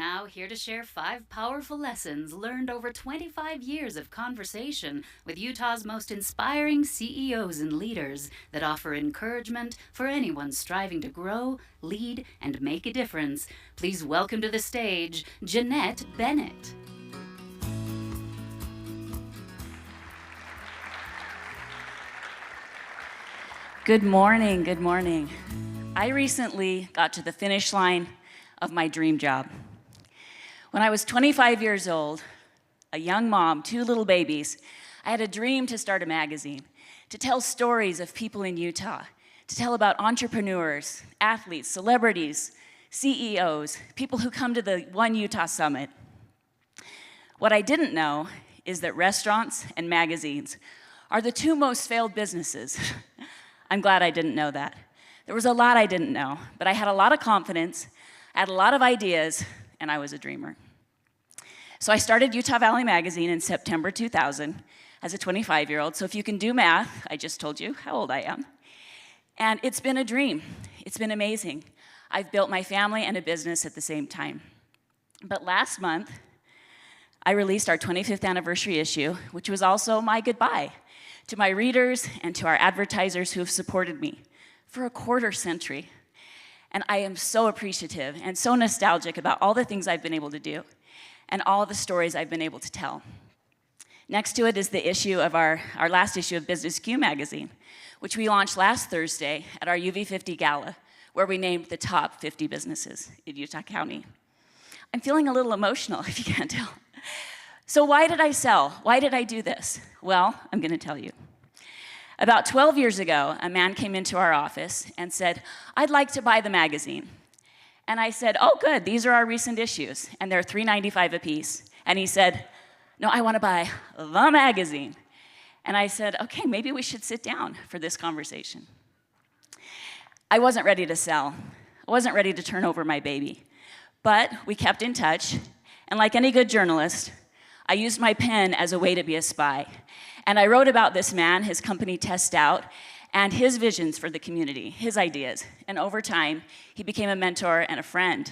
Now, here to share 5 powerful lessons learned over 25 years of conversation with Utah's most inspiring CEOs and leaders that offer encouragement for anyone striving to grow, lead, and make a difference. Please welcome to the stage, Jeanette Bennett. Good morning, good morning. I recently got to the finish line of my dream job. When I was 25 years old, a young mom, 2 little babies, I had a dream to start a magazine, to tell stories of people in Utah, to tell about entrepreneurs, athletes, celebrities, CEOs, people who come to the One Utah Summit. What I didn't know is that restaurants and magazines are the 2 most failed businesses. I'm glad I didn't know that. There was a lot I didn't know, but I had a lot of confidence, I had a lot of ideas, and I was a dreamer. So I started Utah Valley Magazine in September 2000 as a 25-year-old. So if you can do math, I just told you how old I am. And it's been a dream. It's been amazing. I've built my family and a business at the same time. But last month, I released our 25th anniversary issue, which was also my goodbye to my readers and to our advertisers who have supported me for a quarter century. And I am so appreciative and so nostalgic about all the things I've been able to do and all the stories I've been able to tell. Next to it is the issue of our last issue of Business Q magazine, which we launched last Thursday at our UV50 Gala, where we named the top 50 businesses in Utah County. I'm feeling a little emotional, if you can't tell. So why did I sell? Why did I do this? Well, I'm gonna tell you. About 12 years ago, a man came into our office and said, "I'd like to buy the magazine." And I said, "Oh, good, these are our recent issues, and they're $3.95 a piece." And he said, "No, I want to buy the magazine." And I said, "Okay, maybe we should sit down for this conversation." I wasn't ready to sell. I wasn't ready to turn over my baby. But we kept in touch, and like any good journalist, I used my pen as a way to be a spy. And I wrote about this man, his company Test Out, and his visions for the community, his ideas. And over time, he became a mentor and a friend.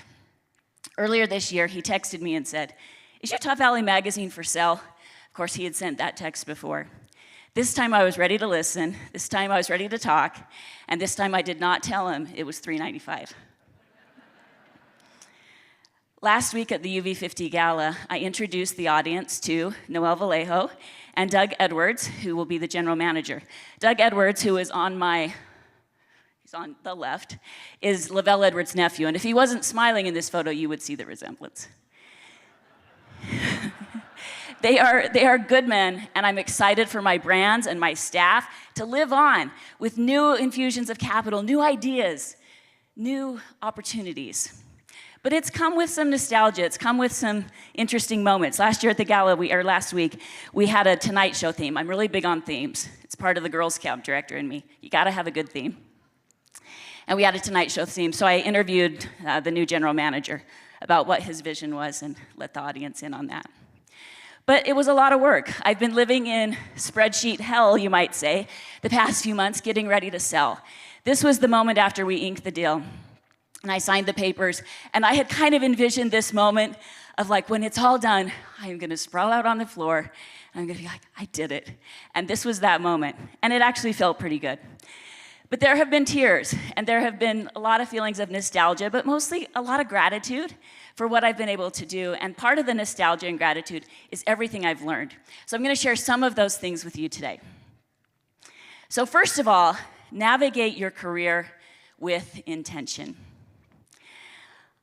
Earlier this year, he texted me and said, "Is Utah Valley Magazine for sale?" Of course, he had sent that text before. This time I was ready to listen, this time I was ready to talk, and this time I did not tell him it was $3.95. Last week at the UV50 Gala, I introduced the audience to Noel Vallejo and Doug Edwards, who will be the general manager. Doug Edwards, who is he's on the left, is Lavelle Edwards' nephew, and if he wasn't smiling in this photo, you would see the resemblance. They are good men, and I'm excited for my brands and my staff to live on with new infusions of capital, new ideas, new opportunities. But it's come with some nostalgia. It's come with some interesting moments. Last year at the gala, last week, we had a Tonight Show theme. I'm really big on themes. It's part of the Girl Scout director in me. You gotta have a good theme. And we had a Tonight Show theme, so I interviewed the new general manager about what his vision was and let the audience in on that. But it was a lot of work. I've been living in spreadsheet hell, you might say, the past few months getting ready to sell. This was the moment after we inked the deal. And I signed the papers, and I had kind of envisioned this moment of like, when it's all done, I'm gonna sprawl out on the floor, and I'm gonna be like, I did it. And this was that moment, and it actually felt pretty good. But there have been tears, and there have been a lot of feelings of nostalgia, but mostly a lot of gratitude for what I've been able to do. And part of the nostalgia and gratitude is everything I've learned. So I'm gonna share some of those things with you today. So first of all, navigate your career with intention.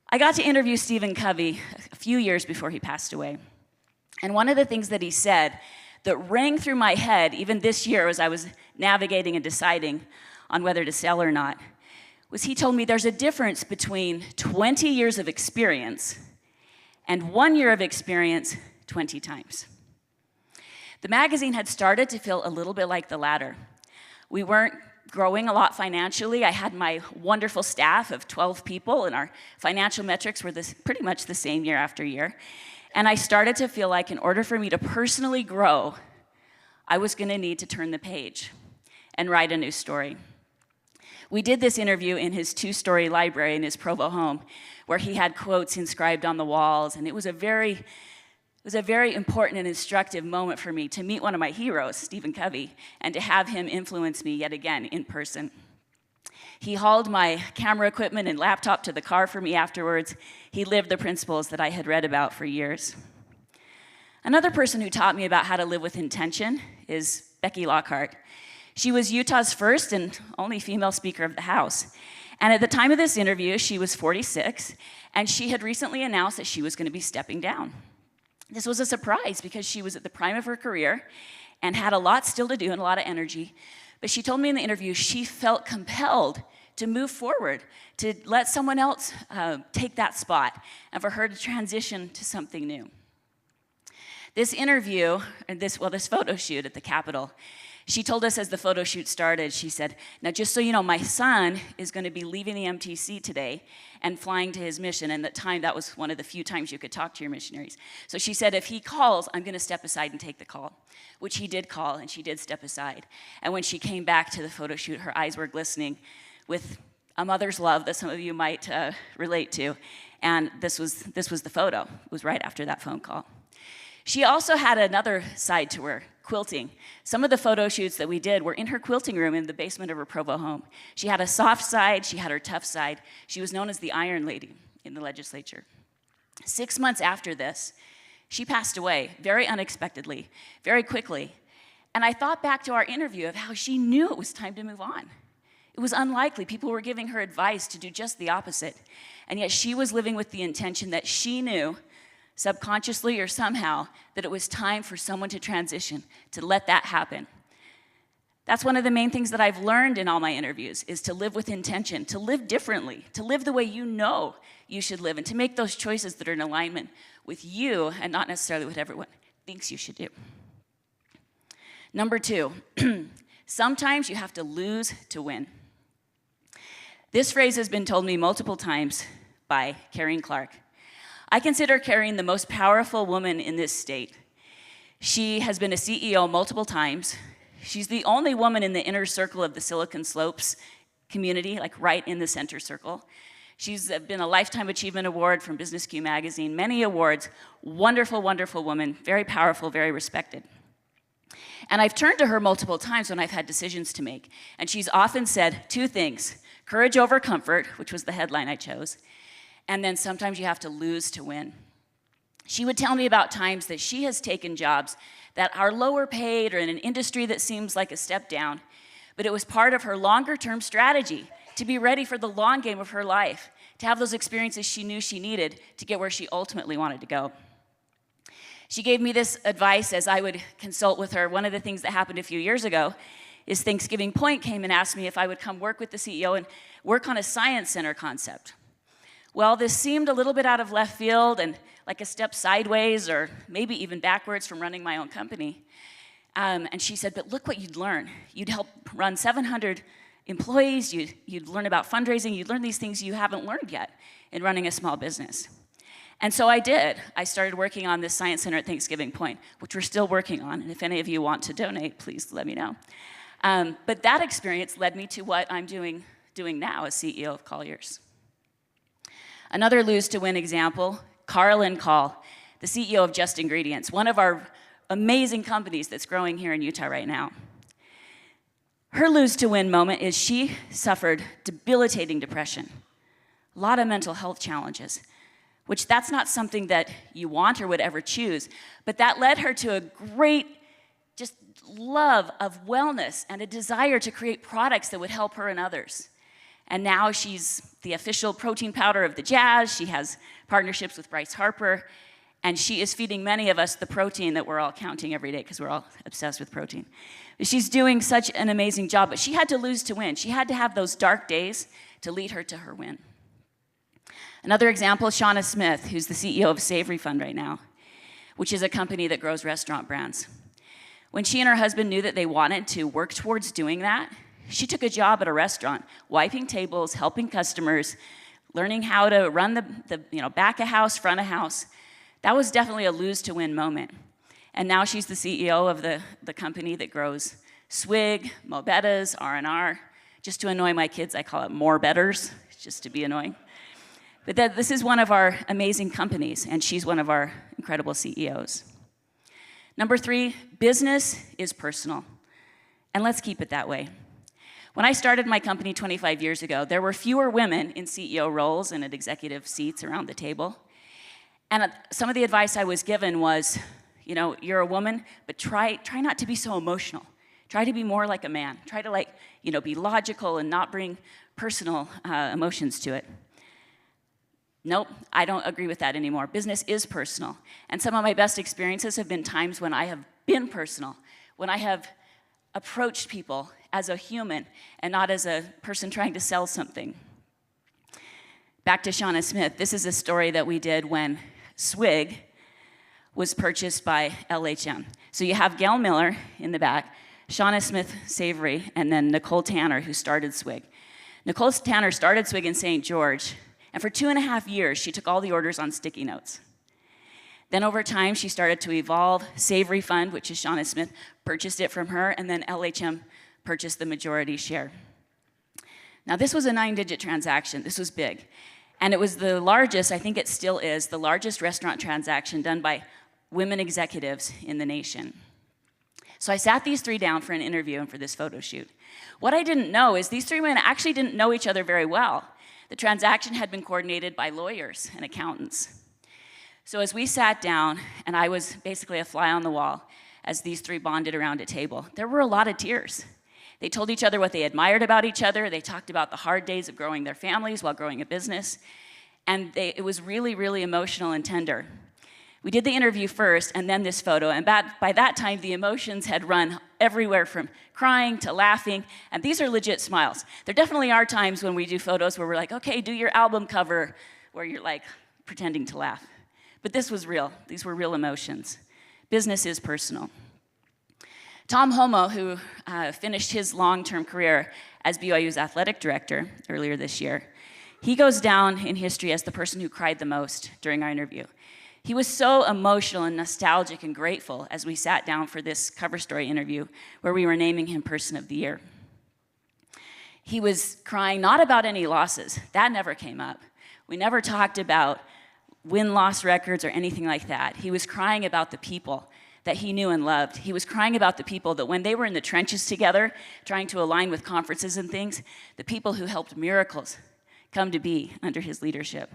I got to interview Stephen Covey a few years before he passed away. And one of the things that he said that rang through my head, even this year as I was navigating and deciding on whether to sell or not, was he told me there's a difference between 20 years of experience and 1 year of experience 20 times. The magazine had started to feel a little bit like the latter. We weren't growing a lot financially. I had my wonderful staff of 12 people, and our financial metrics were pretty much the same year after year. And I started to feel like in order for me to personally grow, I was gonna need to turn the page and write a new story. We did this interview in his 2-story library in his Provo home, where he had quotes inscribed on the walls, and it was a very important and instructive moment for me to meet one of my heroes, Stephen Covey, and to have him influence me yet again in person. He hauled my camera equipment and laptop to the car for me afterwards. He lived the principles that I had read about for years. Another person who taught me about how to live with intention is Becky Lockhart. She was Utah's first and only female Speaker of the House. And at the time of this interview, she was 46, and she had recently announced that she was going to be stepping down. This was a surprise because she was at the prime of her career and had a lot still to do and a lot of energy. But she told me in the interview she felt compelled to move forward, to let someone else take that spot, and for her to transition to something new. This interview, this photo shoot at the Capitol, she told us as the photo shoot started, she said, "Now just so you know, my son is going to be leaving the MTC today and flying to his mission." And at the time, that was one of the few times you could talk to your missionaries. So she said, if he calls, I'm going to step aside and take the call, which he did call, and she did step aside. And when she came back to the photo shoot, her eyes were glistening with a mother's love that some of you might relate to. And this was the photo. It was right after that phone call. She also had another side to her, quilting. Some of the photo shoots that we did were in her quilting room in the basement of her Provo home. She had a soft side, she had her tough side. She was known as the Iron Lady in the legislature. 6 months after this, she passed away very unexpectedly, very quickly. And I thought back to our interview of how she knew it was time to move on. It was unlikely. People were giving her advice to do just the opposite. And yet she was living with the intention that she knew, subconsciously or somehow, that it was time for someone to transition, to let that happen. That's one of the main things that I've learned in all my interviews, is to live with intention, to live differently, to live the way you know you should live, and to make those choices that are in alignment with you and not necessarily what everyone thinks you should do. Number 2, sometimes you have to lose to win. This phrase has been told me multiple times by Karen Clark. I consider Karen the most powerful woman in this state. She has been a CEO multiple times. She's the only woman in the inner circle of the Silicon Slopes community, like right in the center circle. She's been a Lifetime Achievement Award from Business Q magazine, many awards. Wonderful, wonderful woman, very powerful, very respected. And I've turned to her multiple times when I've had decisions to make. And she's often said 2 things: courage over comfort, which was the headline I chose, and then sometimes you have to lose to win. She would tell me about times that she has taken jobs that are lower paid or in an industry that seems like a step down, but it was part of her longer term strategy to be ready for the long game of her life, to have those experiences she knew she needed to get where she ultimately wanted to go. She gave me this advice as I would consult with her. One of the things that happened a few years ago is Thanksgiving Point came and asked me if I would come work with the CEO and work on a science center concept. Well, this seemed a little bit out of left field and like a step sideways or maybe even backwards from running my own company. And she said, but look what you'd learn. You'd help run 700 employees, you'd learn about fundraising, you'd learn these things you haven't learned yet in running a small business. And so I did. I started working on this science center at Thanksgiving Point, which we're still working on. And if any of you want to donate, please let me know. But that experience led me to what I'm doing now as CEO of Colliers. Another lose to win example, Carlyn Call, the CEO of Just Ingredients, one of our amazing companies that's growing here in Utah right now. Her lose to win moment is she suffered debilitating depression, a lot of mental health challenges, which that's not something that you want or would ever choose, but that led her to a great just love of wellness and a desire to create products that would help her and others. And now she's the official protein powder of the Jazz. She has partnerships with Bryce Harper, and she is feeding many of us the protein that we're all counting every day because we're all obsessed with protein. She's doing such an amazing job, but she had to lose to win. She had to have those dark days to lead her to her win. Another example, Shauna Smith, who's the CEO of Savory Fund right now, which is a company that grows restaurant brands. When she and her husband knew that they wanted to work towards doing that, she took a job at a restaurant, wiping tables, helping customers, learning how to run the back of house, front of house. That was definitely a lose to win moment. And now she's the CEO of the company that grows Swig, Mobetta's, R&R, Just to annoy my kids, I call it more betters, just to be annoying. But this is one of our amazing companies, and she's one of our incredible CEOs. Number 3, business is personal. And let's keep it that way. When I started my company 25 years ago, there were fewer women in CEO roles and at executive seats around the table. And some of the advice I was given was, you're a woman, but try not to be so emotional. Try to be more like a man. Try to be logical and not bring personal emotions to it. Nope, I don't agree with that anymore. Business is personal. And some of my best experiences have been times when I have been personal, when I have approached people as a human and not as a person trying to sell something. Back to Shauna Smith, this is a story that we did when Swig was purchased by LHM. So you have Gail Miller in the back, Shauna Smith Savory, and then Nicole Tanner, who started Swig. Nicole Tanner started Swig in St. George, and for 2.5 years, she took all the orders on sticky notes. Then over time, she started to evolve. Savory Fund, which is Shauna Smith, purchased it from her, and then LHM purchased the majority share. Now, this was a 9-digit transaction. This was big. And it was the largest, I think it still is, the largest restaurant transaction done by women executives in the nation. So I sat these 3 down for an interview and for this photo shoot. What I didn't know is these 3 women actually didn't know each other very well. The transaction had been coordinated by lawyers and accountants. So as we sat down, and I was basically a fly on the wall as these 3 bonded around a table, there were a lot of tears. They told each other what they admired about each other. They talked about the hard days of growing their families while growing a business. And it was really, really emotional and tender. We did the interview first, and then this photo. And by that time, the emotions had run everywhere from crying to laughing. And these are legit smiles. There definitely are times when we do photos where we're like, okay, do your album cover, where you're like pretending to laugh. But this was real. These were real emotions. Business is personal. Tom Homo, who finished his long-term career as BYU's athletic director earlier this year, he goes down in history as the person who cried the most during our interview. He was so emotional and nostalgic and grateful as we sat down for this cover story interview where we were naming him Person of the Year. He was crying not about any losses. That never came up. We never talked about win-loss records or anything like that. He was crying about the people that he knew and loved. He was crying about the people that when they were in the trenches together, trying to align with conferences and things, the people who helped miracles come to be under his leadership.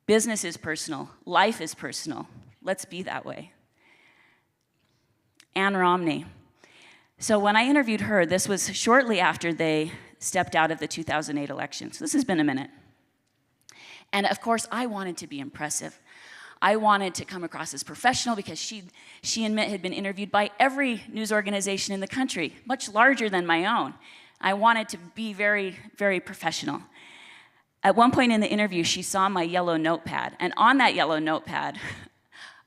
Business is personal. Life is personal. Let's be that way. Ann Romney. So when I interviewed her, this was shortly after they stepped out of the 2008 election. So this has been a minute. And of course, I wanted to be impressive. I wanted to come across as professional because she and Mitt had been interviewed by every news organization in the country, much larger than my own. I wanted to be very, very professional. At one point in the interview, she saw my yellow notepad, and on that yellow notepad,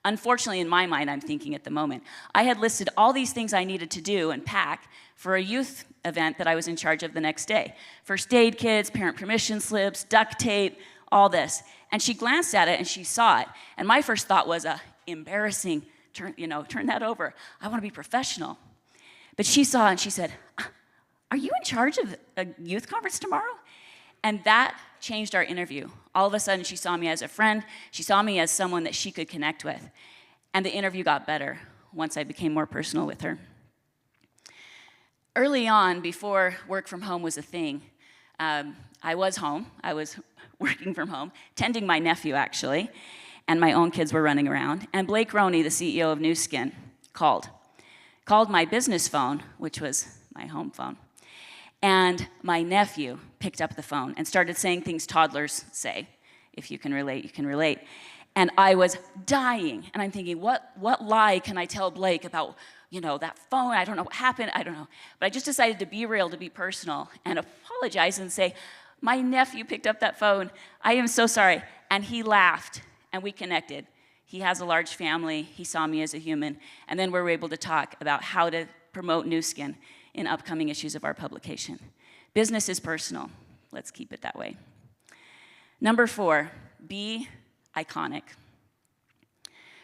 unfortunately in my mind, I'm thinking at the moment, I had listed all these things I needed to do and pack for a youth event that I was in charge of the next day. First aid kits, parent permission slips, duct tape, all this. And she glanced at it and she saw it. And my first thought was embarrassing, turn that over. I want to be professional. But she saw it and she said, are you in charge of a youth conference tomorrow? And that changed our interview. All of a sudden, she saw me as a friend. She saw me as someone that she could connect with. And the interview got better once I became more personal with her. Early on, before work from home was a thing, I was home. I was working from home, tending my nephew, actually, and my own kids were running around. And Blake Roney, the CEO of Nu Skin, called my business phone, which was my home phone. And my nephew picked up the phone and started saying things toddlers say. If you can relate, you can relate. And I was dying. And I'm thinking, what lie can I tell Blake about, that phone? I don't know what happened. I don't know. But I just decided to be real, to be personal, and apologize and say, my nephew picked up that phone. I am so sorry. And he laughed, and we connected. He has a large family. He saw me as a human. And then we were able to talk about how to promote Nu Skin in upcoming issues of our publication. Business is personal. Let's keep it that way. Number 4, be iconic.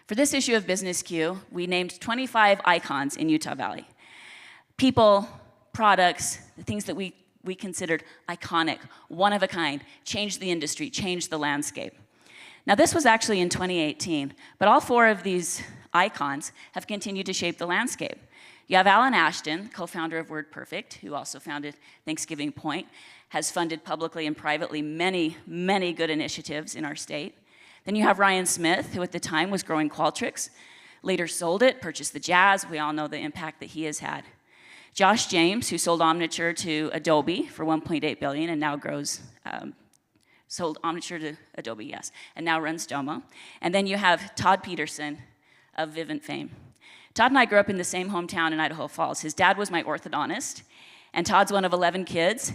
For this issue of Business Q, we named 25 icons in Utah Valley. People, products, the things that we we considered iconic, one of a kind, changed the industry, changed the landscape. Now this was actually in 2018, but all 4 of these icons have continued to shape the landscape. You have Alan Ashton, co-founder of WordPerfect, who also founded Thanksgiving Point, has funded publicly and privately many, many good initiatives in our state. Then you have Ryan Smith, who at the time was growing Qualtrics, later sold it, purchased the Jazz. We all know the impact that he has had. Josh James, who sold Omniture to Adobe for $1.8 billion and now sold Omniture to Adobe, yes, and now runs Domo. And then you have Todd Peterson of Vivint fame. Todd and I grew up in the same hometown in Idaho Falls. His dad was my orthodontist, and Todd's one of 11 kids.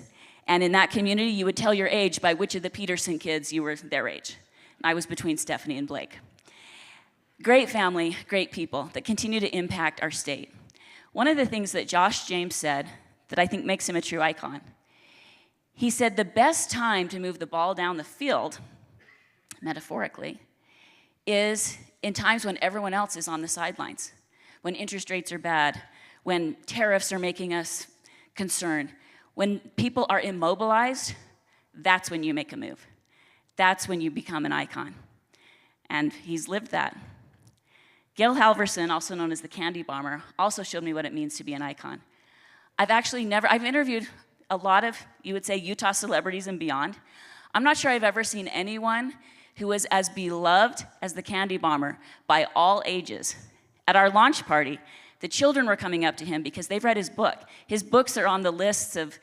And in that community, you would tell your age by which of the Peterson kids you were their age. I was between Stephanie and Blake. Great family, great people that continue to impact our state. One of the things that Josh James said that I think makes him a true icon, he said the best time to move the ball down the field, metaphorically, is in times when everyone else is on the sidelines, when interest rates are bad, when tariffs are making us concerned, when people are immobilized, that's when you make a move. That's when you become an icon. And he's lived that. Gail Halverson, also known as the Candy Bomber, also showed me what it means to be an icon. I've interviewed a lot of, you would say, Utah celebrities and beyond. I'm not sure I've ever seen anyone who was as beloved as the Candy Bomber by all ages. At our launch party, the children were coming up to him because they've read his book. His books are on the lists of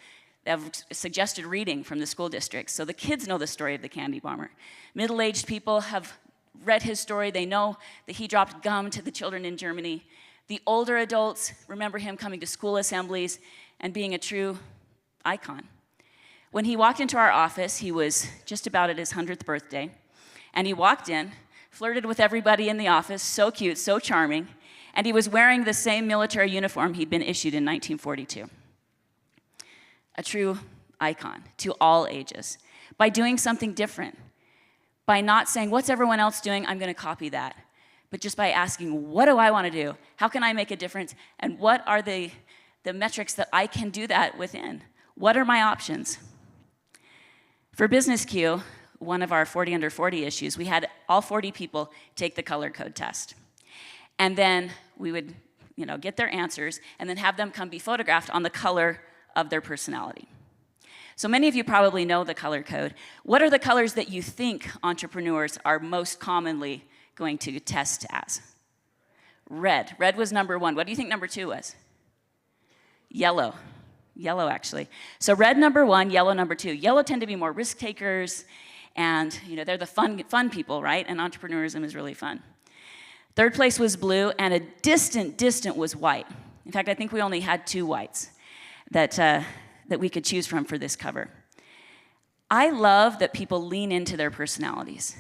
suggested reading from the school districts, so the kids know the story of the Candy Bomber. Middle-aged people have read his story. They know that he dropped gum to the children in Germany. The older adults remember him coming to school assemblies and being a true icon. When he walked into our office, he was just about at his 100th birthday, and he walked in, flirted with everybody in the office, so cute, so charming, and he was wearing the same military uniform he'd been issued in 1942. A true icon to all ages, by doing something different, by not saying, what's everyone else doing, I'm gonna copy that, but just by asking, what do I wanna do? How can I make a difference? And what are the metrics that I can do that within? What are my options? For Business Q, one of our 40 under 40 issues, we had all 40 people take the color code test. And then we would get their answers and then have them come be photographed on the color of their personality. So many of you probably know the color code. What are the colors that you think entrepreneurs are most commonly going to test as? Red. Red was number 1. What do you think number 2 was? Yellow. Yellow, actually. So red number 1, yellow number 2. Yellow tend to be more risk takers, and they're the fun people, right? And entrepreneurism is really fun. Third place was blue, and a distant was white. In fact, I think we only had 2 whites that we could choose from for this cover. I love that people lean into their personalities.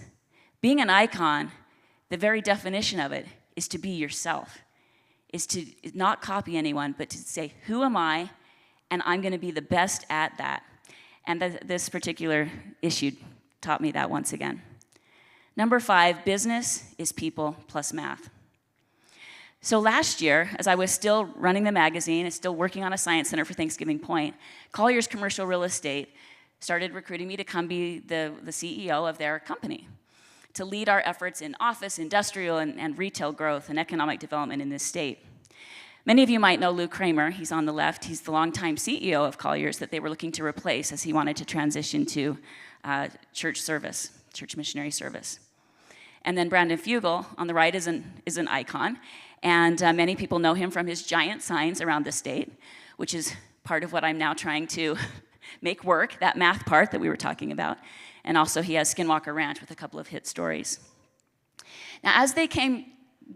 Being an icon, the very definition of it is to be yourself, is to not copy anyone, but to say, who am I? And I'm gonna be the best at that. And this particular issue taught me that once again. Number 5, business is people plus math. So last year, as I was still running the magazine and still working on a science center for Thanksgiving Point, Colliers Commercial Real Estate started recruiting me to come be the CEO of their company, to lead our efforts in office, industrial, and retail growth and economic development in this state. Many of you might know Lou Kramer. He's on the left. He's the longtime CEO of Colliers that they were looking to replace as he wanted to transition to church missionary service. And then Brandon Fugel on the right is an icon. And many people know him from his giant signs around the state, which is part of what I'm now trying to make work, that math part that we were talking about. And also he has Skinwalker Ranch with a couple of hit stories. Now, as they came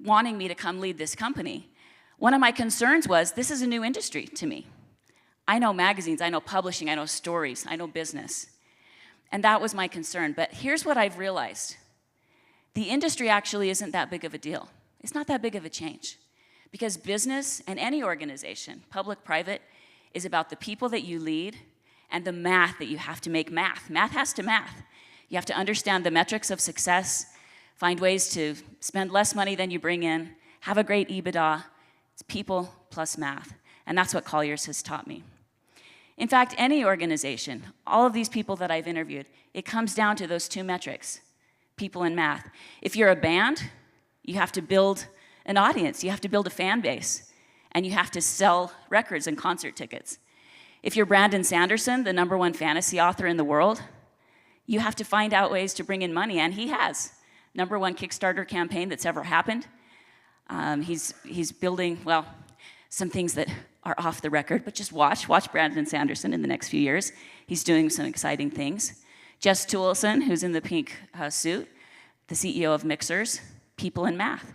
wanting me to come lead this company, one of my concerns was, this is a new industry to me. I know magazines, I know publishing, I know stories, I know business. And that was my concern. But here's what I've realized. The industry actually isn't that big of a deal. It's not that big of a change. Because business and any organization, public, private, is about the people that you lead and the math that you have to make math. Math has to math. You have to understand the metrics of success, find ways to spend less money than you bring in, have a great EBITDA. It's people plus math. And that's what Colliers has taught me. In fact, any organization, all of these people that I've interviewed, it comes down to those two metrics, people and math. If you're a band, you have to build an audience, you have to build a fan base, and you have to sell records and concert tickets. If you're Brandon Sanderson, the #1 fantasy author in the world, you have to find out ways to bring in money, and he has. #1 Kickstarter campaign that's ever happened. He's building, well, some things that are off the record, but just watch Brandon Sanderson in the next few years. He's doing some exciting things. Jess Toolson, who's in the pink suit, the CEO of Mixers, people and math.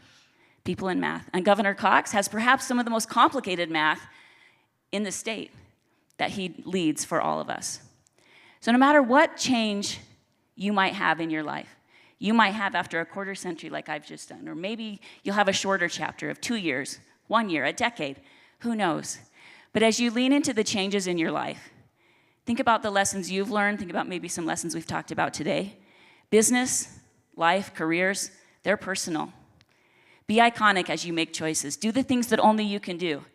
People and math. And Governor Cox has perhaps some of the most complicated math in the state that he leads for all of us. So no matter what change you might have in your life, you might have after a quarter century like I've just done, or maybe you'll have a shorter chapter of 2 years, 1 year, a decade, who knows? But as you lean into the changes in your life, think about the lessons you've learned, think about maybe some lessons we've talked about today. Business, life, careers, they're personal. Be iconic as you make choices. Do the things that only you can do,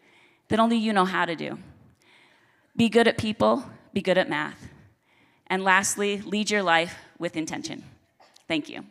that only you know how to do. Be good at people, be good at math. And lastly, lead your life with intention. Thank you.